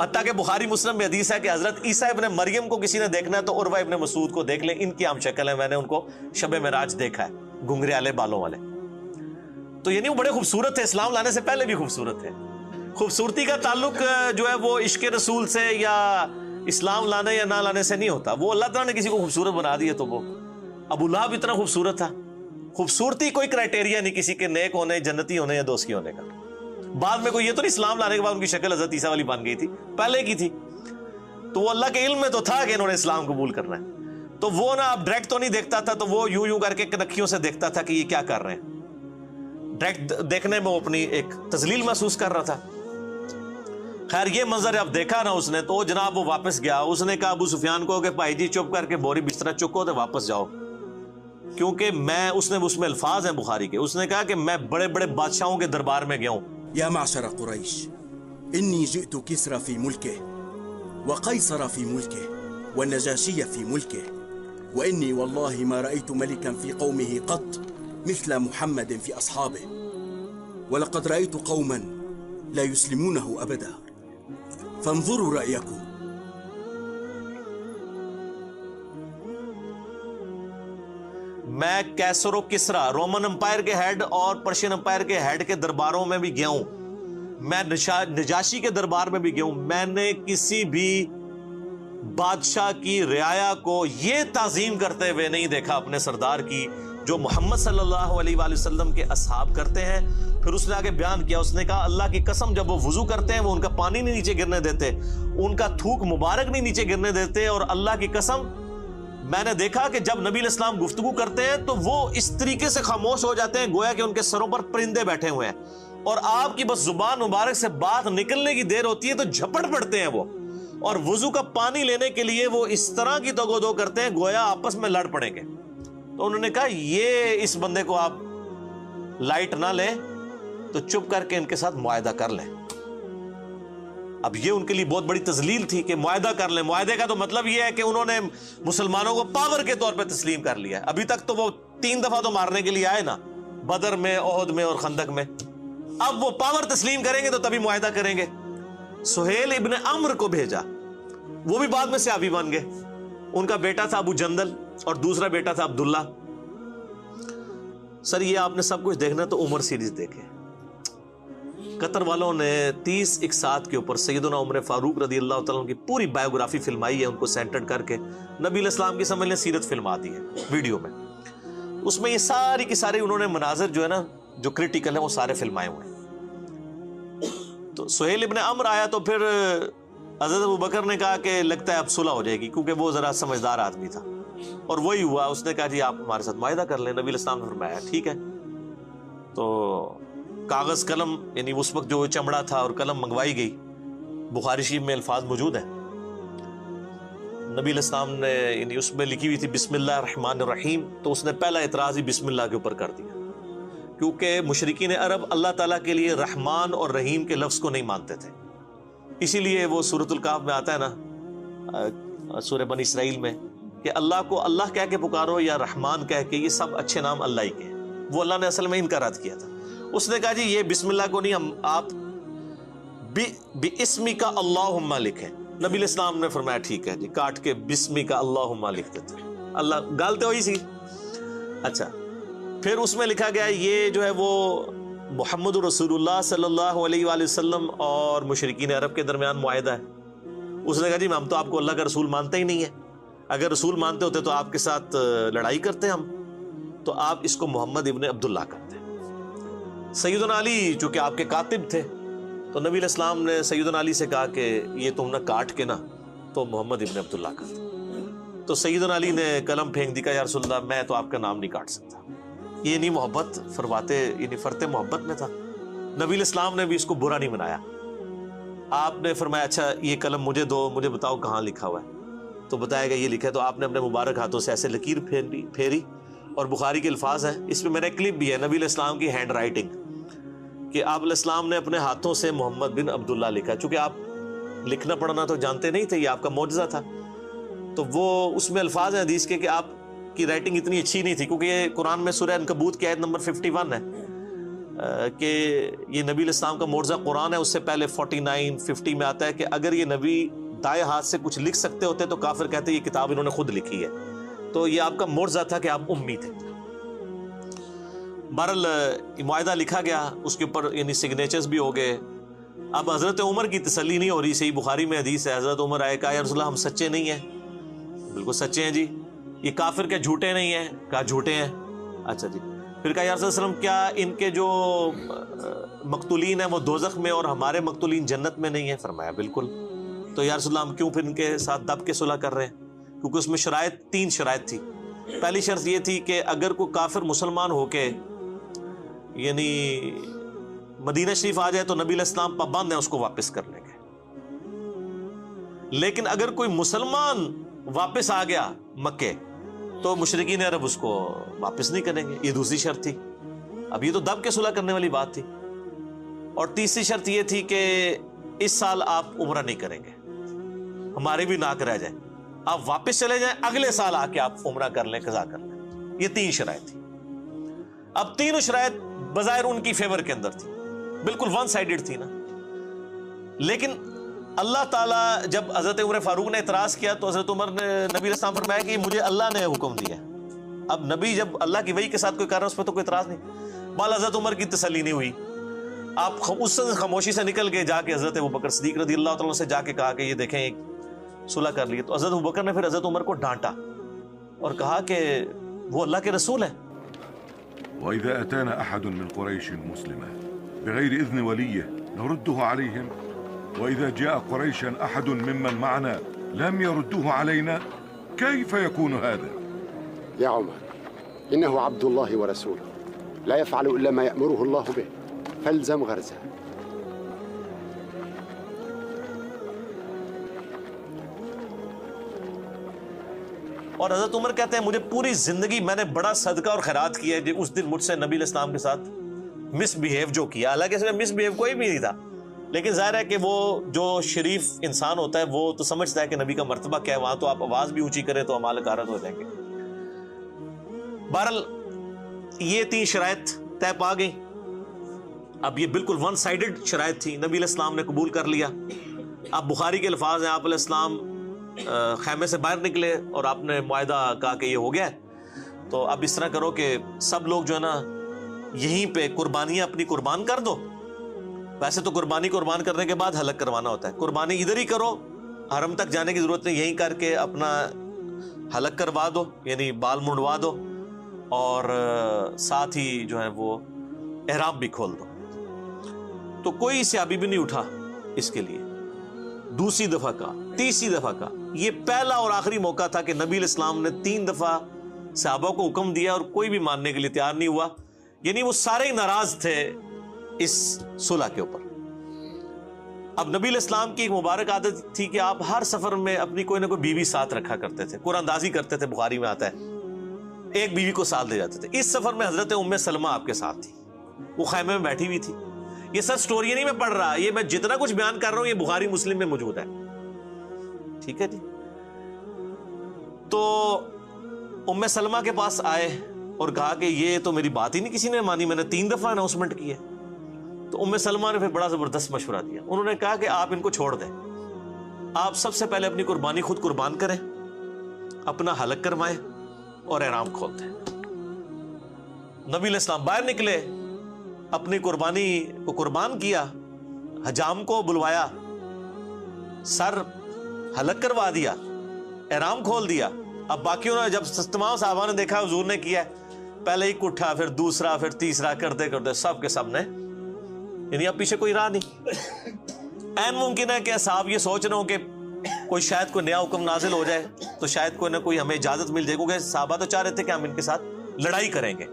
حتیٰ کہ بخاری مسلم میں حدیث ہے کہ حضرت عیسیٰ ابن مریم کو کسی نے دیکھنا ہے تو عروہ ابن مسعود کو دیکھ لیں، ان کی عام شکل ہے، میں نے ان کو شب معراج دیکھا ہے، گھنگریالے بالوں والے۔ تو یعنی وہ بڑے خوبصورت تھے، اسلام لانے سے پہلے بھی خوبصورت تھے۔ خوبصورتی کا تعلق جو ہے وہ عشق رسول سے یا اسلام لانے یا نہ لانے سے نہیں ہوتا، وہ اللہ تعالیٰ نے کسی کو خوبصورت بنا دیا تو وہ ابو لہب اتنا خوبصورت تھا۔ خوبصورتی کوئی کرائٹیریا نہیں کسی کے نیک ہونے، جنتی ہونے یا دوستی ہونے کا۔ بعد میں کوئی یہ تو نہیں اسلام لانے کے بعد ان کی شکل حضرت عیسیٰ والی بن گئی تھی، پہلے کی تھی، تو وہ اللہ کے علم میں تو تھا کہ انہوں نے اسلام قبول کرنا ہے، تو وہ نا اب ڈائریکٹ تو نہیں دیکھتا تھا، تو وہ یوں کر کے کنکھیوں سے دیکھتا تھا کہ یہ کیا کر رہے ہیں، ڈائریکٹ دیکھنے میں وہ اپنی ایک تذلیل محسوس کر رہا تھا۔ خیر یہ منظر اب دیکھا نا اس نے تو جناب وہ واپس گیا، اس نے کہا ابو سفیان کو کہ بھائی جی چپ کر کے بوری بستر چکو تو واپس جاؤ، کیونکہ اس میں الفاظ ہیں بخاری کے، اس نے کہا کہ میں بڑے بڑے بادشاہوں کے دربار میں گیا ہوں۔ يا معشر قريش إني جئت كسرى في ملكه وقيصر في ملكه والنجاشي في ملكه وإني والله ما رأيت ملكا في قومه قط مثل محمد في أصحابه ولقد رأيت قوما لا يسلمونه أبدا فانظروا رأيكم۔ میں کیسر و کسرا رومن امپائر کے ہیڈ اور پرشین امپائر کے ہیڈ کے درباروں میں بھی گیا ہوں، میں نجاشی کے دربار میں بھی گیا ہوں، میں نے کسی بھی بادشاہ کی رعایا کو یہ تعظیم کرتے ہوئے نہیں دیکھا اپنے سردار کی جو محمد صلی اللہ علیہ وآلہ وسلم کے اصحاب کرتے ہیں۔ پھر اس نے آگے بیان کیا، اس نے کہا اللہ کی قسم جب وہ وضو کرتے ہیں وہ ان کا پانی نہیں نیچے گرنے دیتے، ان کا تھوک مبارک نہیں نیچے گرنے دیتے، اور اللہ کی قسم میں نے دیکھا کہ جب نبی علیہ السلام گفتگو کرتے ہیں تو وہ اس طریقے سے خاموش ہو جاتے ہیں گویا کہ ان کے سروں پر پرندے بیٹھے ہوئے ہیں، اور آپ کی بس زبان مبارک سے بات نکلنے کی دیر ہوتی ہے تو جھپٹ پڑتے ہیں وہ، اور وضو کا پانی لینے کے لیے وہ اس طرح کی دگ و دو کرتے ہیں گویا آپس میں لڑ پڑیں گے۔ تو انہوں نے کہا یہ اس بندے کو آپ لائٹ نہ لیں تو چپ کر کے ان کے ساتھ معاہدہ کر لیں۔ اب یہ ان کے لیے بہت بڑی تذلیل تھی کہ معاہدہ کر لیں، معاہدے کا تو مطلب یہ ہے کہ انہوں نے مسلمانوں کو پاور کے طور پہ تسلیم کر لیا ہے۔ ابھی تک تو وہ 3 دفعہ تو مارنے کے لیے آئے نا، بدر میں، احد میں اور خندق میں، اب وہ پاور تسلیم کریں گے تو تبھی معاہدہ کریں گے۔ سہیل ابن عمرو کو بھیجا، وہ بھی بعد میں صحابی بن گئے، ان کا بیٹا تھا ابو جندل اور دوسرا بیٹا تھا عبداللہ۔ سر یہ آپ نے سب کچھ دیکھنا تو عمر سیریز دیکھے، قطر والوں نے 30 اقساط کے اوپر سیدنا عمر فاروق رضی اللہ تعالیٰ کی پوری بایوگرافی فلمائی ہے، ان کو سینٹر کر کے نبی علیہ السلام کی سمجھ لیں سیرت فلما دی ہے ویڈیو میں، اس میں یہ ساری کی ساری انہوں نے مناظر جو ہے نا جو کریٹیکل ہیں وہ سارے فلمائے ہوئے ہیں۔ تو سہیل ابن عمرو آیا تو پھر حضرت ابوبکر نے کہا کہ لگتا ہے اب صلح ہو جائے گی، کیونکہ وہ ذرا سمجھدار آدمی تھا، اور وہی ہوا، اس نے کہا جی آپ ہمارے ساتھ معاہدہ کر لیں۔ نبی علیہ السلام نے فرمایا ٹھیک ہے، تو کاغذ قلم یعنی اس وقت جو چمڑا تھا اور قلم منگوائی گئی، بخاری شریف میں الفاظ موجود ہیں، نبی علیہ السلام نے یعنی اس میں لکھی ہوئی تھی بسم اللہ الرحمن الرحیم، تو اس نے پہلا اعتراض ہی بسم اللہ کے اوپر کر دیا، کیونکہ مشرکین عرب اللہ تعالیٰ کے لیے رحمان اور رحیم کے لفظ کو نہیں مانتے تھے، اسی لیے وہ سورۃ الکہف میں آتا ہے نا سورہ بنی اسرائیل میں کہ اللہ کو اللہ کہہ کے پکارو یا رحمان کہہ کے، یہ سب اچھے نام اللہ ہی کے ہیں، وہ اللہ نے اصل میں ان کا رد کیا تھا۔ اس نے کہا جی یہ بسم اللہ کو نہیں، ہم آپ بِاسْمِ کا اللہم لکھیں۔ نبی علیہ السلام نے فرمایا ٹھیک ہے جی، کاٹ کے بسمی کا اللہم لکھ دیتے، اللہ گالتے ہوئی سی۔ اچھا پھر اس میں لکھا گیا یہ جو ہے وہ محمد رسول اللہ صلی اللہ علیہ وآلہ وسلم اور مشرکین عرب کے درمیان معاہدہ ہے۔ اس نے کہا جی ہم تو آپ کو اللہ کا رسول مانتے ہی نہیں ہیں، اگر رسول مانتے ہوتے تو آپ کے ساتھ لڑائی کرتے ہم، تو آپ اس کو محمد ابن عبداللہ کرتے۔ سیدنا علی چونکہ آپ کے کاتب تھے تو نبی علیہ السلام نے سیدنا علی سے کہا کہ یہ تم نہ کاٹ کے نا تو محمد ابن عبداللہ کرتے، تو سیدنا علی نے قلم پھینک دی، کہا یا رسول اللہ میں تو آپ کا نام نہیں کاٹ سکتا، یہ نہیں محبت فرماتے یعنی فرتے محبت میں تھا۔ نبی علیہ السلام نے بھی اس کو برا نہیں منایا، آپ نے فرمایا اچھا یہ قلم مجھے دو، مجھے بتاؤ کہاں لکھا ہوا ہے، تو بتایا گیا یہ لکھا ہے، تو آپ نے اپنے مبارک ہاتھوں سے ایسے لکیر پھیری، اور بخاری کے الفاظ ہیں، اس میں میرا کلپ بھی ہے نبی علیہ السلام کی ہینڈ رائٹنگ، کہ آپ علیہ السلام نے اپنے ہاتھوں سے محمد بن عبداللہ لکھا، چونکہ آپ لکھنا پڑھنا تو جانتے نہیں تھے، یہ آپ کا معجزہ تھا، تو وہ اس میں الفاظ ہیں حدیث کے کہ آپ کی رائٹنگ اتنی اچھی نہیں تھی، کیونکہ یہ قرآن میں سورہ عنکبوت کی آیت نمبر 51 ہے کہ یہ نبی علیہ السلام کا معجزہ قرآن ہے، اس سے پہلے 49 50 میں آتا ہے کہ اگر یہ نبی دائیں ہاتھ سے کچھ لکھ سکتے ہوتے تو کافر کہتے یہ کتاب انہوں نے خود لکھی ہے، تو یہ آپ کا معجزہ تھا کہ آپ امی تھے۔ بہرحال معاہدہ لکھا گیا، اس کے اوپر یعنی سگنیچرز بھی ہو گئے۔ اب حضرت عمر کی تسلی نہیں ہو رہی، صحیح بخاری میں حدیث ہے، حضرت عمر آئے کہا یا رسول اللہ ہم سچے نہیں ہیں؟ بالکل سچے ہیں جی۔ یہ کافر کے جھوٹے نہیں ہیں؟ کہا جھوٹے ہیں۔ اچھا جی۔ پھر کہا یا رسول اللہ وسلم کیا ان کے جو مقتولین ہیں وہ دوزخ میں اور ہمارے مقتولین جنت میں نہیں ہیں؟ فرمایا بالکل۔ تو یا رسول اللہ ہم کیوں پھر ان کے ساتھ دب کے صلح کر رہے ہیں؟ کیونکہ اس میں شرائط 3 شرائط تھی۔ پہلی شرط یہ تھی کہ اگر کوئی کافر مسلمان ہو کے یعنی مدینہ شریف آ جائے تو نبی علیہ السلام پابند ہیں اس کو واپس کرنے کے، لیکن اگر کوئی مسلمان واپس آ گیا مکے تو مشرکین عرب اس کو واپس نہیں کریں گے، یہ دوسری شرط تھی۔ اب یہ تو دب کے صلح کرنے والی بات تھی۔ اور تیسری شرط یہ تھی کہ اس سال آپ عمرہ نہیں کریں گے، ہمارے بھی ناک رہ جائے، آپ واپس چلے جائیں، اگلے سال آ کے آپ عمرہ کر لیں، قضا کر لیں۔ یہ 3 شرائط تھی۔ اب تینوں شرائط بظاہر ان کی فیور کے اندر تھی، بالکل ون سائیڈڈ تھی نا، لیکن اللہ تعالیٰ جب حضرت عمر فاروق نے اعتراض کیا تو حضرت عمر نے نبی علیہ السلام فرمایا کہ مجھے اللہ نے حکم دیا۔ اب نبی جب اللہ کی وحی کے ساتھ کوئی کر رہا ہے اس پہ تو کوئی اعتراض نہیں۔ بال حضرت عمر کی تسلی نہیں ہوئی، آپ اس خاموشی سے نکل کے جا کے حضرت ابوبکر صدیق رضی اللہ تعالیٰ سے جا کے کہا کہ یہ دیکھیں ایک صلح کر لی۔ تو حضرت ابوبکر نے پھر حضرت عمر کو ڈانٹا اور کہا کہ وہ اللہ کے رسول ہے۔ وإذا أتانا أحد من قريش مسلما بغير إذن وليه نرده عليهم وإذا جاء قريشا أحد ممن معنا لم يرده علينا كيف يكون هذا؟ يا عمر إنه عبد الله ورسوله لا يفعل إلا ما يأمره الله به فالزم غرزه۔ اور حضرت عمر کہتے ہیں مجھے پوری زندگی میں نے بڑا صدقہ اور خیرات کیا ہے، اس دن مجھ سے نبی علیہ السلام کے ساتھ مس بہیو جو کیا، حالانکہ اس میں مس بہیو کوئی بھی نہیں تھا، لیکن ظاہر ہے کہ وہ جو شریف انسان ہوتا ہے وہ تو سمجھتا ہے کہ نبی کا مرتبہ کیا ہے، وہاں تو آپ آواز بھی اونچی کریں تو اعمال غارت ہو جائیں گے۔ بہرحال یہ 3 شرائط طے پا گئی۔ اب یہ بالکل ون سائیڈڈ شرائط تھی، نبی علیہ السلام نے قبول کر لیا۔ اب بخاری کے الفاظ ہیں، آپ علیہ السلام خیمے سے باہر نکلے اور آپ نے معاہدہ کہا کہ یہ ہو گیا ہے، تو اب اس طرح کرو کہ سب لوگ جو ہے نا یہیں پہ قربانیاں اپنی قربان کر دو۔ ویسے تو قربانی قربان کرنے کے بعد حلق کروانا ہوتا ہے، قربانی ادھر ہی کرو، حرم تک جانے کی ضرورت نہیں، یہیں کر کے اپنا حلق کروا دو، یعنی بال منڈوا دو، اور ساتھ ہی جو ہے وہ احرام بھی کھول دو۔ تو کوئی صحابی بھی نہیں اٹھا اس کے لیے۔ دوسری دفعہ کا، تیسری دفعہ کا، یہ پہلا اور آخری موقع تھا کہ نبی علیہ السلام نے 3 دفعہ صحابہ کو حکم دیا اور کوئی بھی ماننے کے لیے تیار نہیں ہوا، یعنی وہ سارے ہی ناراض تھے اس صلح کے اوپر۔ اب نبی علیہ السلام کی ایک مبارک عادت تھی کہ آپ ہر سفر میں اپنی کوئی نہ کوئی بیوی ساتھ رکھا کرتے تھے، قرآن اندازی کرتے تھے، بخاری میں آتا ہے ایک بیوی کو ساتھ لے جاتے تھے۔ اس سفر میں حضرت ام سلمہ آپ کے ساتھ تھی، وہ خیمے میں بیٹھی ہوئی تھی۔ یہ سب سٹوری نہیں میں پڑھ رہا، یہ میں جتنا کچھ بیان کر رہا ہوں یہ بخاری مسلم میں موجود ہے، ٹھیک ہے جی۔ تو ام سلمہ کے پاس آئے اور کہا کہ یہ تو میری بات ہی نہیں کسی نے مانی، میں نے 3 دفعہ اناؤنسمنٹ کی ہے۔ تو ام سلمہ نے پھر بڑا زبردست مشورہ دیا، انہوں نے کہا کہ آپ ان کو چھوڑ دیں، آپ سب سے پہلے اپنی قربانی خود قربان کریں، اپنا حلق کروائیں اور احرام کھول دیں۔ نبی علیہ السلام باہر نکلے، اپنی قربانی کو قربان کیا، حجام کو بلوایا، سر حلق کروا دیا، احرام کھول دیا۔ اب باقیوں نے جب تمام صحابہ نے دیکھا حضور نے کیا ہے، پہلے ایک اٹھا، پھر دوسرا، پھر تیسرا، کرتے کرتے سب کے سب نے، یعنی اب پیچھے کوئی راہ نہیں۔ این ممکن ہے کہ صاحب یہ سوچ رہے ہوں کہ کوئی شاید کوئی نیا حکم نازل ہو جائے تو شاید کوئی نہ کوئی ہمیں اجازت مل جائے، کیونکہ صحابہ تو چاہ رہے تھے کہ ہم ان کے ساتھ لڑائی کریں گے،